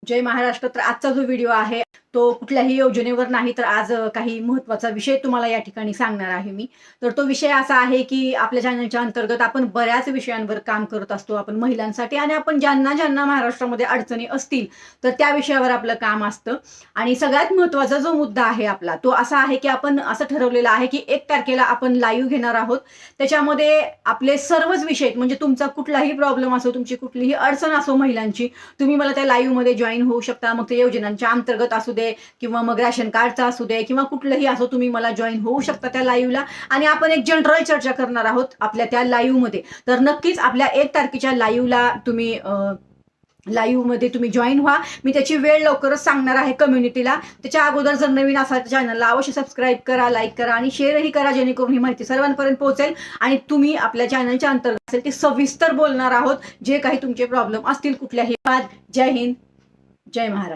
जय महाराष्ट्र. तर आजचा जो व्हिडिओ आहे तो कुठल्याही योजनेवर नाही, तर आज काही महत्त्वाचा विषय तुम्हाला या ठिकाणी सांगणार आहे मी. तर तो विषय असा आहे की आपल्या चॅनलच्या अंतर्गत आपण बऱ्याच विषयांवर काम करत असतो आपण महिलांसाठी, आणि आपण ज्यांना ज्यांना महाराष्ट्रामध्ये अडचणी असतील तर त्या विषयावर आपलं काम असतं. आणि सगळ्यात महत्त्वाचा जो मुद्दा आहे आपला तो असा आहे की आपण असं ठरवलेलं आहे की 1 तारखेला आपण लाईव्ह घेणार आहोत. त्याच्यामध्ये आपले सर्वच विषय, म्हणजे तुमचा कुठलाही प्रॉब्लेम असो, तुमची कुठलीही अडचण असो महिलांची, तुम्ही मला त्या लाईव्हमध्ये जॉईन होऊ शकता. मग ते योजनांच्या अंतर्गत असू दे किंवा मग राशन कार्डचा असू दे किंवा कुठलंही असो, तुम्ही मला जॉईन होऊ शकता त्या लाईव्हला. आणि आपण एक जनरल चर्चा करणार आहोत आपल्या त्या लाईव्हमध्ये. तर नक्कीच आपल्या 1 तारखेच्या लाईव्हला तुम्ही लाईव्हमध्ये तुम्ही जॉईन व्हा. मी त्याची वेळ लवकरच सांगणार आहे कम्युनिटीला. त्याच्या अगोदर जर नवीन असाल तर चॅनलला अवश्य सबस्क्राईब करा, लाईक करा आणि शेअरही करा, जेणेकरून ही माहिती सर्वांपर्यंत पोहोचेल. आणि तुम्ही आपल्या चॅनलच्या अंतर्गत असेल ते सविस्तर बोलणार आहोत, जे काही तुमचे प्रॉब्लेम असतील कुठल्याही. जय हिंद, जय महाराष्ट्र.